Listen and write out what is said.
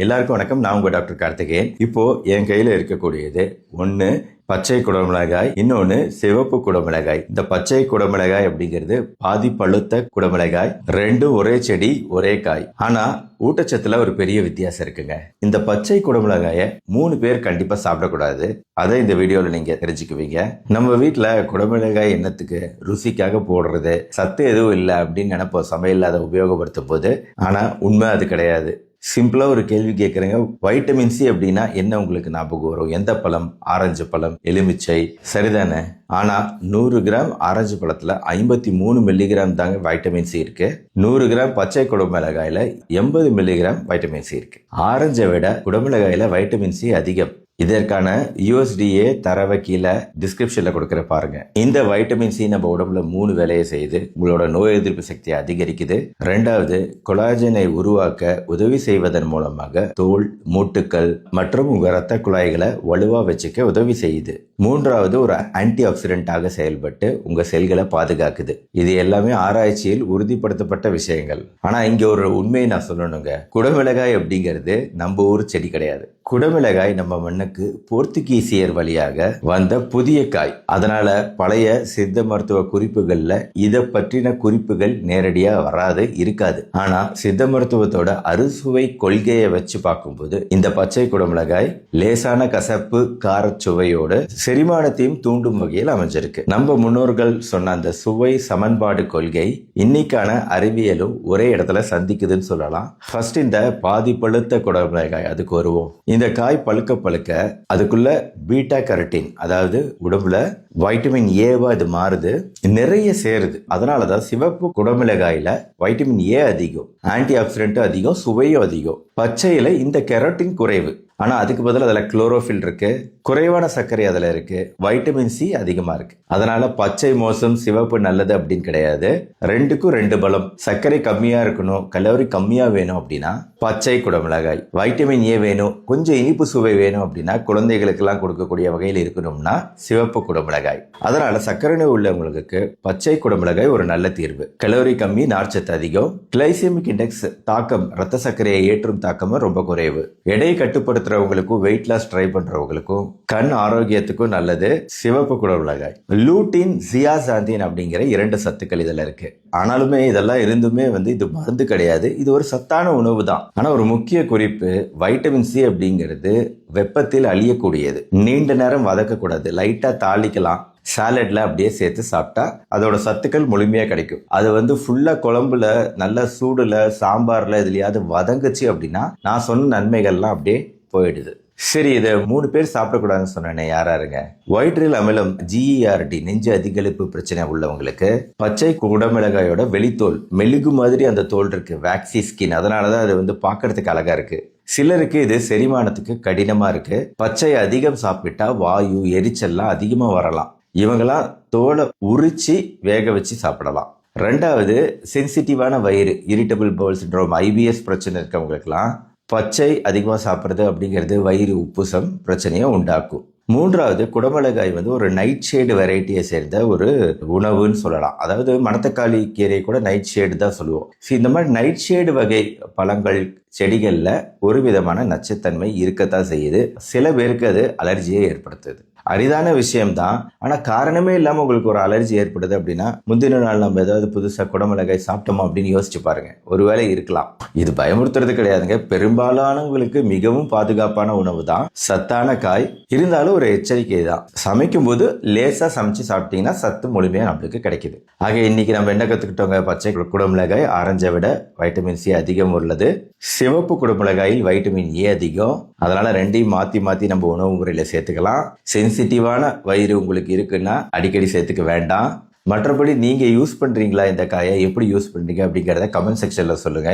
எல்லாருக்கும் வணக்கம். நான் உங்க டாக்டர் கார்த்திகேயன். இப்போ என் கையில இருக்கக்கூடியது ஒன்னு பச்சை குடமிளகாய், இன்னொன்னு சிவப்பு குடமிளகாய். இந்த பச்சை குடமிளகாய் அப்படிங்கிறது பாதி பழுத்த குடமிளகாய். ரெண்டும் ஒரே செடி ஒரே காய். ஆனா ஊட்டச்சத்துல ஒரு பெரிய வித்தியாசம் இருக்குங்க. இந்த பச்சை குடமிளகாய 3 பேர் கண்டிப்பா சாப்பிடக்கூடாது. அதை இந்த வீடியோல நீங்க தெரிஞ்சுக்குவீங்க. நம்ம வீட்டுல குடமிளகாய் என்னத்துக்கு ருசிக்காக போடுறது, சத்து எதுவும் இல்லை அப்படின்னு நினைப்போம் சமையல் அதை உபயோகப்படுத்தும் போது. ஆனா உண்மை அது கிடையாது. சிம்பிளா ஒரு கேள்வி கேட்குறேங்க, வைட்டமின் சி அப்படின்னா என்ன உங்களுக்கு ஞாபகம் வரும்? எந்த பழம்? ஆரஞ்சு பழம், எலுமிச்சை, சரிதானே? ஆனா 100 கிராம் ஆரஞ்சு பழத்துல 53 மில்லிகிராம் தாங்க வைட்டமின் சி இருக்கு. 100 கிராம் பச்சை குடமிளகாயில 80 மில்லிகிராம் வைட்டமின் சி இருக்கு. ஆரஞ்சை விட குடமிளகாயில வைட்டமின் சி அதிகம். இதற்கான USDA தரவை கீழே டிஸ்கிரிப்ஷன்ல கொடுக்கிற பாருங்க. இந்த வைட்டமின் சி நம்ம உடம்புல 3 வேலையை செய்யுது. உங்களோட நோய் எதிர்ப்பு சக்தியை அதிகரிக்குது. 2வது, கொலாஜனை உருவாக்க உதவி செய்வதன் மூலமாக தோல், மூட்டுக்கள் மற்றும் உங்க ரத்த குழாய்களை வலுவா வச்சுக்க உதவி செய்யுது. 3வது, ஒரு ஆன்டி ஆக்சிடென்டாக செயல்பட்டு உங்க செல்களை பாதுகாக்குது. இது எல்லாமே ஆராய்ச்சியில் உறுதிப்படுத்தப்பட்ட விஷயங்கள். ஆனா இங்க ஒரு உண்மையை நான் சொல்லணுங்க. குடமிளகாய் அப்படிங்கிறது நம்ம ஊர் செடி கிடையாது. குடமிளகாய் நம்ம மண்ணுக்கு போர்த்துகீசியர் வழியாக வந்த புதிய காய். அதனால பழைய சித்த மருத்துவ குறிப்புகள்ல இதை பற்றின குறிப்புகள் நேரடியா வராது, இருக்காது. ஆனா சித்த மருத்துவத்தோட அறுசுவை கொள்கையை வச்சு பார்க்கும்போது இந்த பச்சை குடமிளகாய் லேசான கசப்பு கார சுவையோடு செரிமானத்தையும் தூண்டும் வகையில் அமைஞ்சிருக்கு. நம்ம முன்னோர்கள் சொன்ன அந்த சுவை சமன்பாடு கொள்கை இன்னைக்கான அறிவியலும் ஒரே இடத்துல சந்திக்குதுன்னு சொல்லலாம். ஃபர்ஸ்ட் இந்த பாதி பழுத்த குடமிளகாய் அதுக்கு வருவோம். இந்த காய் பழுக்க பழுக்க அதுக்குள்ள பீட்டா கரோட்டின், அதாவது உடம்புல வைட்டமின் ஏவா இது மாறுது, நிறைய சேருது. அதனாலதான் சிவப்பு குடமிளகாயில வைட்டமின் ஏ அதிகம், ஆன்டி ஆக்சிடென்ட்டும் அதிகம், சுவையும் அதிகம். பச்சையில இந்த கெரோட்டின் குறைவு. ஆனா அதுக்கு பதில் அதுல குளோரோஃபில் இருக்கு, குறைவான சர்க்கரை அதுல இருக்கு, வைட்டமின் சி அதிகமா இருக்கு. அதனால பச்சை மோசம், சிவப்பு நல்லது அப்படின்னு கிடையாது. 2க்கும் 2 பலம். சர்க்கரை கம்மியா இருக்கணும், கலோரி கம்மியா வேணும் அப்படின்னா பச்சை குடமிளகாய். வைட்டமின் ஏ வேணும், கொஞ்சம் இனிப்பு சுவை வேணும் அப்படின்னா குழந்தைகளுக்கு எல்லாம் கொடுக்கக்கூடிய வகையில் இருக்கணும்னா சிவப்பு குடமிளகாய். அதனால சர்க்கரை நோய் உள்ளவங்களுக்கு பச்சை குடமிளகாய் ஒரு நல்ல தீர்வு. கலோரி கம்மி, நார்ச்சத்து அதிகம். கிளைசெமிக் இண்டெக்ஸ் தாக்கம், ரத்த சர்க்கரையை ஏற்றும் தாக்கமும் ரொம்ப குறைவு. எடையை கட்டுப்படுத்துறவங்களுக்கும் வெயிட் லாஸ் ட்ரை பண்றவங்களுக்கும் கண் ஆரோக்கியத்துக்கும் நல்லது சிவப்பு குடமிளகாய். லூட்டின், ஜியாசாந்தின் அப்படிங்கிற 2 சத்துக்கள் இதுல இருக்கு. ஆனாலுமே இதெல்லாம் இருந்துமே இது மருந்து கிடையாது. இது ஒரு சத்தான உணவு தான். ஆனா ஒரு முக்கிய குறிப்பு, வைட்டமின் சி அப்படிங்கிறது வெப்பத்தில் அழியக்கூடியது. நீண்ட நேரம் வதக்கக்கூடாது, லைட்டா தாளிக்கலாம். சாலட்ல அப்படியே சேர்த்து சாப்பிட்டா அதோட சத்துக்கள் முழுமையா கிடைக்கும். அது ஃபுல்லா குழம்புல, நல்ல சூடுல, சாம்பார்ல இதுலயாவது வதங்குச்சு அப்படின்னா நான் சொன்ன நன்மைகள்லாம் அப்படியே போயிடுது. சரி, இதை 3 பேர் சாப்பிடக்கூடாதுன்னு சொன்னேனே, யாராருங்க? வயிற்றில் அமிலம், GERD, நெஞ்சு அதிகரிப்பு பிரச்சனை உள்ளவங்களுக்கு பச்சை குடமிளகாயோட வெளித்தோல் மெழுகு மாதிரி அந்த தோல் இருக்கு, வேக்சி ஸ்கின். அதனாலதான் அது பார்க்கறதுக்கு அழகா இருக்கு. சிலருக்கு இது செரிமானத்துக்கு கடினமா இருக்கு. பச்சை அதிகம் சாப்பிட்டா வாயு, எரிச்சல்லாம் அதிகமா வரலாம். இவங்கெல்லாம் தோலை உரிச்சு வேக வச்சு சாப்பிடலாம். 2வது, சென்சிட்டிவான வயிறு, இரிட்டபிள் பவுல் சிண்ட்ரோம், IBS பிரச்சனை இருக்கவங்களுக்குலாம் பச்சை அதிகமாக சாப்பிட்றது அப்படிங்கிறது வயிறு உப்புசம் பிரச்சனையை உண்டாக்கும். 3வது, குடமிளகாய் ஒரு நைட் ஷேடு வெரைட்டியை சேர்ந்த ஒரு உணவுன்னு சொல்லலாம். அதாவது மணத்தக்காளி கீரை கூட நைட் ஷேடு தான் சொல்லுவோம். இந்த மாதிரி நைட் ஷேடு வகை பழங்கள், செடிகள்ல ஒரு விதமான நச்சுத்தன்மை இருக்கத்தான் செய்யுது. சில பேருக்கு அது அலர்ஜியை ஏற்படுத்துது. அரிதான விஷயம்தான். ஆனா காரணமே இல்லாம உங்களுக்கு ஒரு அலர்ஜி ஏற்படுது அப்படின்னா முந்தின நாள் நம்ம ஏதாவது புதுசா குடமிளகாய் சாப்பிட்டோமா அப்படின்னு யோசிச்சு பாருங்க. ஒருவேளை இருக்கலாம். இது பயமுறுத்துறது கிடையாதுங்க. பெரும்பாலானவங்களுக்கு மிகவும் பாதுகாப்பான உணவு தான், சத்தான காய். இருந்தாலும் ஒரு எச்சரிக்கை தான், சமைக்கும் போது லேசா சமைச்சு சாப்பிட்டீங்கன்னா சத்து முழுமையா நம்மளுக்கு கிடைக்குது. ஆக இன்னைக்கு நம்ம என்ன கத்துக்கிட்டோங்க? பச்சை குடமிளகாய் ஆரஞ்சை விட வைட்டமின் சி அதிகம் உள்ளது. சிவப்பு குடமிளகாயில் வைட்டமின் ஏ அதிகம். அதனால 2ஐயும் மாத்தி மாத்தி நம்ம உணவு முறையில சேர்த்துக்கலாம். சென்சிட்டிவான வயிறு உங்களுக்கு இருக்குன்னா அடிக்கடி சேர்த்துக்க வேண்டாம். மற்றபடி நீங்க யூஸ் பண்றீங்களா இந்த காயை, எப்படி யூஸ் பண்றீங்க அப்படிங்கறத கமெண்ட் செக்ஷன்ல சொல்லுங்க.